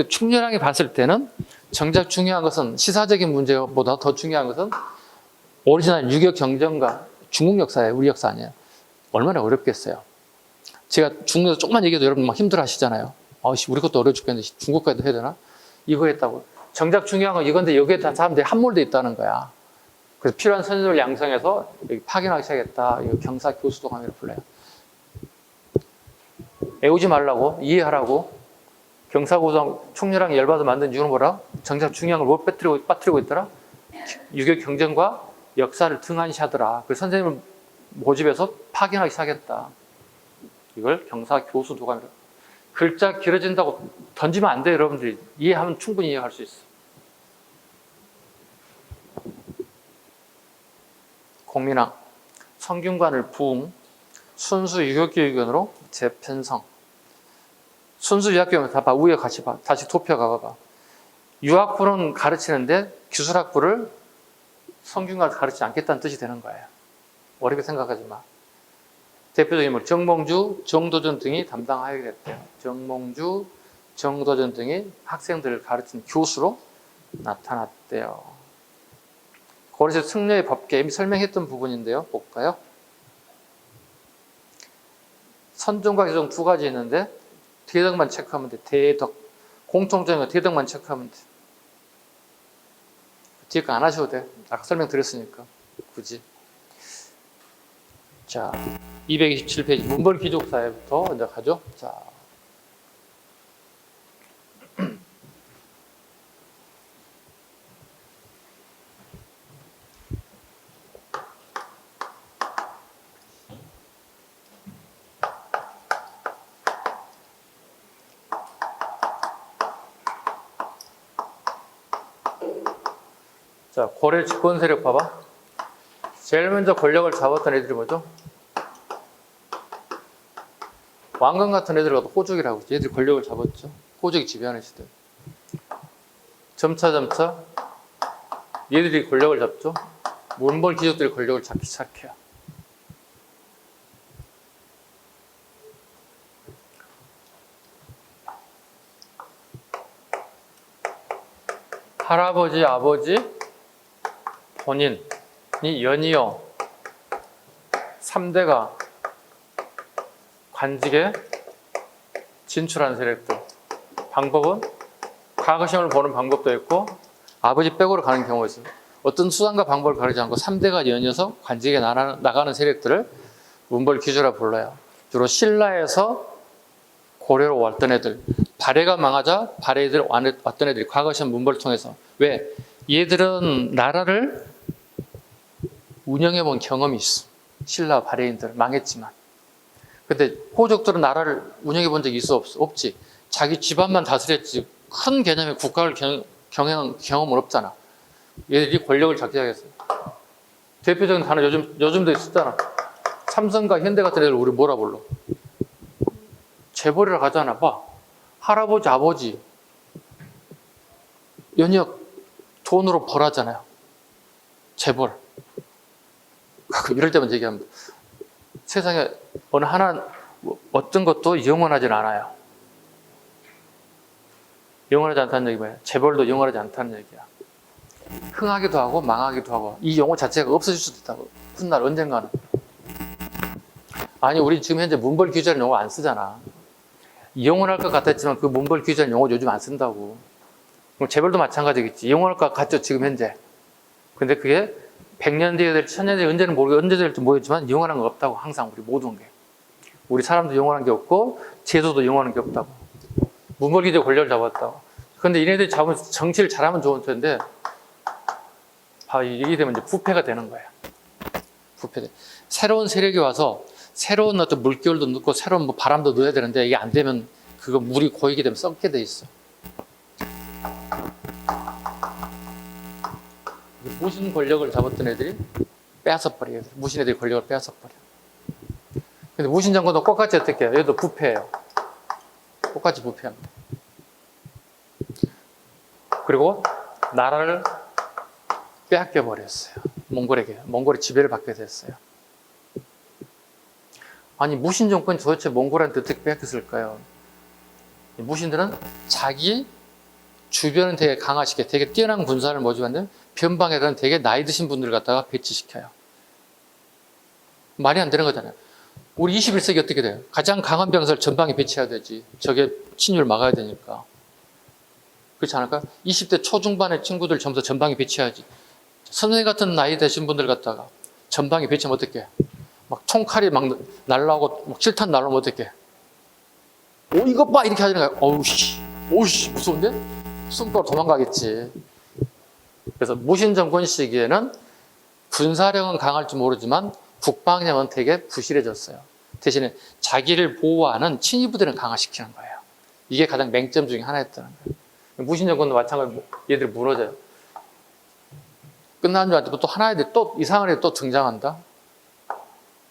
충렬하게 봤을 때는 정작 중요한 것은 시사적인 문제보다 더 중요한 것은 오리지널 유교 경전과 중국 역사예요. 우리 역사 아니에요. 얼마나 어렵겠어요. 제가 중국에서 조금만 얘기해도 여러분 막 힘들어 하시잖아요. 우리 것도 어려워 죽겠는데 중국까지도 해야 되나? 이거 했다고. 정작 중요한 건 이건데 여기에 다 사람들이 함몰돼 있다는 거야. 그래서 필요한 선생님을 양성해서 여기 파견하기 시작했다. 이거 경사교수도감이라고 불러요. 애우지 말라고, 이해하라고. 경사고등 충렬왕이 열받아 만든 이유는 뭐라? 정작 중요한 걸 못 빠뜨리고 있더라? 유교 경전과 역사를 등한시하더라. 그래서 선생님을 모집해서 파견하기 시작했다. 이걸 경사교수도감이라고. 글자 길어진다고 던지면 안 돼요, 여러분들이. 이해하면 충분히 이해할 수 있어. 공민왕, 성균관을 부흥, 순수 유교교육원으로 재편성. 순수 유학교육원 다 봐, 위에 같이 봐. 다시 도표 가봐봐. 유학부는 가르치는데 기술학부를 성균관을 가르치지 않겠다는 뜻이 되는 거예요. 어렵게 생각하지 마. 대표적인 인물 정몽주, 정도전 등이 담당하게 됐대요. 정몽주, 정도전 등이 학생들을 가르치는 교수로 나타났대요. 고려시 승려의 법계 이미 설명했던 부분인데요. 볼까요? 선정과 개정 두 가지 있는데 대덕만 체크하면 돼. 대덕. 공통점이 대덕만 체크하면 돼. 뒤에 거 안 하셔도 돼. 아까 설명드렸으니까. 굳이. 자, 227페이지 문벌 귀족사회부터 먼저 가죠. 자, 자, 고려 집권 세력 봐봐. 제일 먼저 권력을 잡았던 애들이 뭐죠? 왕건 같은 애들 가도 호족이라고 했지. 얘들이 권력을 잡았죠. 호족이 지배하는 시대. 점차 얘들이 권력을 잡죠. 문벌 귀족들이 권력을 잡기 시작해요. 할아버지, 아버지, 본인이 연이어 3대가 관직에 진출한 세력들. 방법은 과거 시험을 보는 방법도 있고 아버지 빼고로 가는 경우가 있어요. 어떤 수단과 방법을 가리지 않고 3대가 연이어서 관직에 나가는 세력들을 문벌 귀족이라 불러요. 주로 신라에서 고려로 왔던 애들. 발해가 망하자 발해들 왔던 애들이 과거 시험 문벌을 통해서. 왜? 얘들은 나라를 운영해 본 경험이 있어. 신라 발해인들 망했지만. 근데 호족들은 나라를 운영해 본 적이 있어? 없지. 자기 집안만 다스렸지. 큰 개념의 국가를 경영한 경험은 없잖아. 얘들이 권력을 잡기 시작했어요. 대표적인 단어 요즘도 있었잖아. 삼성과 현대 같은 애들 우리 뭐라 불러? 재벌이라 가잖아. 봐. 할아버지, 아버지 연이어 돈으로 벌하잖아요. 재벌. 가끔 이럴 때만 얘기합니다. 세상에 어느 하나 어떤 것도 영원하진 않아요. 영원하지 않다는 얘기 뭐예요? 재벌도 영원하지 않다는 얘기야. 흥하기도 하고 망하기도 하고 이 용어 자체가 없어질 수도 있다고. 훗날 언젠가는. 아니 우리 지금 현재 문벌 규제라는 용어 안 쓰잖아. 영원할 것 같았지만 그 문벌 규제라는 용어 요즘 안 쓴다고. 그럼 재벌도 마찬가지겠지. 영원할 것 같죠 지금 현재. 근데 그게 100년 뒤에 될지 1000년 뒤에 언제는 모르겠 언제 될지 모르겠지만 영원한 건 없다고. 항상 우리 모든 게. 우리 사람도 영원한 게 없고 제도도 영원한 게 없다고. 문벌 규제 권력을 잡았다고. 근데 이네들이 잡으면 정치를 잘하면 좋은 텐데 이게 되면 이제 부패가 되는 거야. 부패돼. 새로운 세력이 와서 새로운 어떤 물결도 넣고 새로운 뭐 바람도 넣어야 되는데 이게 안 되면 그거 물이 고이게 되면 썩게 돼 있어. 무신 권력을 잡았던 애들이 빼앗아버려. 무신 애들이 권력을 빼앗아버려. 근데 무신 정권도 똑같이 어떻게 해요? 얘도 부패해요. 똑같이 부패합니다. 그리고 나라를 빼앗겨 버렸어요. 몽골에게. 몽골의 지배를 받게 됐어요. 아니 무신 정권이 도대체 몽골한테 어떻게 빼앗겼을까요? 무신들은 자기 주변은 되게 강화시켜 되게 뛰어난 군사를 모집하는 변방에는 되게 나이 드신 분들을 갖다가 배치시켜요. 말이 안 되는 거잖아요. 우리 21세기 어떻게 돼요? 가장 강한 병사를 전방에 배치해야 되지. 저게侵略을 막아야 되니까. 그렇지 않을까? 20대 초중반의 친구들 전부 다 전방에 배치해야지. 선생님 같은 나이 되신 분들 갖다가 전방에 배치하면 어떡해? 막 총칼이 막 날라오고 막 실탄 날라오면 어떡해? 오 이것 봐 이렇게 하는 거야. 오우씨 무서운데? 숨바로 도망가겠지. 그래서 무신 정권 시기에는 군사력은 강할지 모르지만 국방력은 되게 부실해졌어요. 대신에 자기를 보호하는 친위 부대는 강화시키는 거예요. 이게 가장 맹점 중에 하나였다는 거예요. 무신 정권도 마찬가지로 얘들이 무너져요. 끝난 줄 알았더니 또 하나의 또 이상한 애들이 또 등장한다.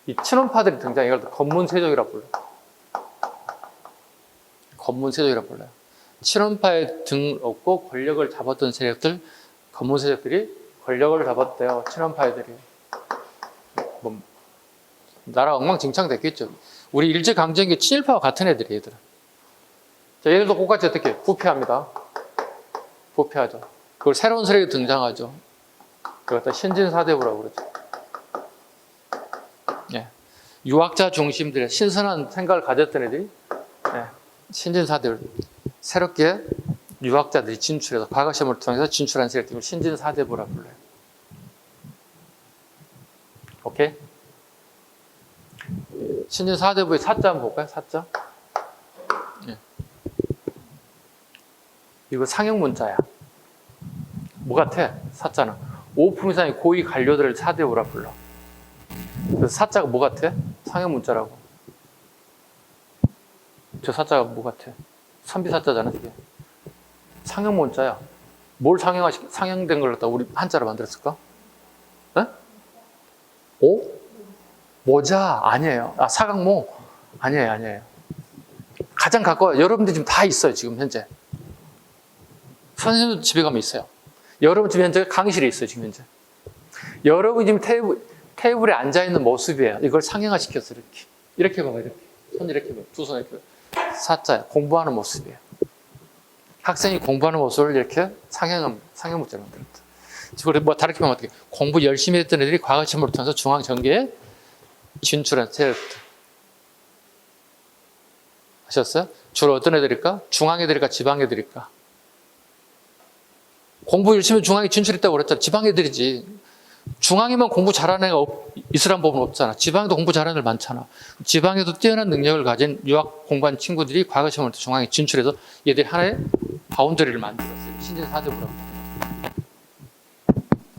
이 친원파들이 등장해. 이걸 검문세족이라 불러요. 검문세족이라 불러요. 친원파에 등을 얻고 권력을 잡았던 세력들, 검문세족들이 권력을 잡았대요. 친원파 애들이. 뭐 나라 엉망진창 됐겠죠. 우리 일제강점기 친일파와 같은 애들이 얘들은. 자, 얘들도 똑같이 어떻게 부패합니다. 부패하죠. 그걸 새로운 세력이 등장하죠. 그걸 다 신진사대부라고 그러죠. 예. 유학자 중심들의 신선한 생각을 가졌던 애들이 예. 신진사대부. 새롭게 유학자들이 진출해서 과거시험을 통해서 진출한 세력들을 신진사대부라고 불러요. 오케이? 신진사대부의 사자 한번 볼까요? 사자. 예. 이거 상형 문자야. 뭐 같아? 사자는 5% 이상의 고위 관료들을 사대부라 불러. 그래서 사자가 뭐 같아? 상형 문자라고. 저 사자가 뭐 같아? 선비사자잖아, 그게. 상형 문자야. 뭘 상형된 걸 갖다 우리 한자로 만들었을까? 네? 오? 모자? 아니에요. 아, 사각모? 아니에요. 가장 가까워요. 여러분들 지금 다 있어요, 지금 현재. 선생님도 집에 가면 있어요. 여러분 지금 현재 강의실에 있어요, 지금 현재. 여러분 지금 테이블에 앉아있는 모습이에요. 이걸 상형화시켰어요, 이렇게. 이렇게 봐봐요, 이렇게. 손 이렇게 봐요. 두 손 이렇게 봐요. 사자예요. 공부하는 모습이에요. 학생이 공부하는 모습을 이렇게 상형 문자로 만들었다. 그리고 뭐 다르게 보면 어떻게 공부 열심히 했던 애들이 과거 시험을 통해서 중앙 전개에 진출한 세력들. 아셨어요? 주로 어떤 애들일까? 중앙 애들일까? 지방 애들일까? 공부 열심히 중앙에 진출했다고 그랬잖아. 지방 애들이지. 중앙에만 공부 잘하는 애가 있으란 법은 없잖아. 지방에도 공부 잘하는 애들 많잖아. 지방에도 뛰어난 능력을 가진 유학 공부한 친구들이 과거 시험을 통해서 중앙에 진출해서 얘들이 하나의 바운더리를 만들었어요. 신진사대부라고.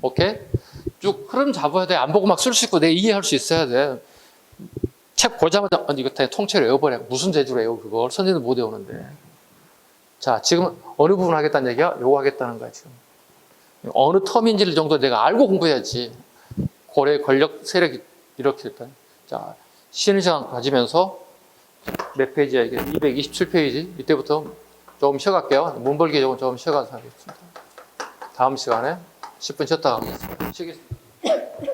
오케이? 쭉 흐름 잡아야 돼. 안 보고 막 쓸 수 있고 내 이해할 수 있어야 돼. 책 보자마자 이거 다 통째로 외워버려. 무슨 재주로 외워 그걸. 선생님도 못 외우는데. 자, 지금 어느 부분 하겠다는 얘기야? 요거 하겠다는 거야 지금. 어느 텀인지를 정도 내가 알고 공부해야지. 고래 권력 세력이 이렇게 됐다. 자, 쉬는 시간 가지면서 몇 페이지야 이게? 227페이지. 이때부터 조금 쉬어갈게요. 문벌기 조금 쉬어가서 하겠습니다. 다음 시간에 10분 쉬었다 가겠습니다. 쉬겠습니다.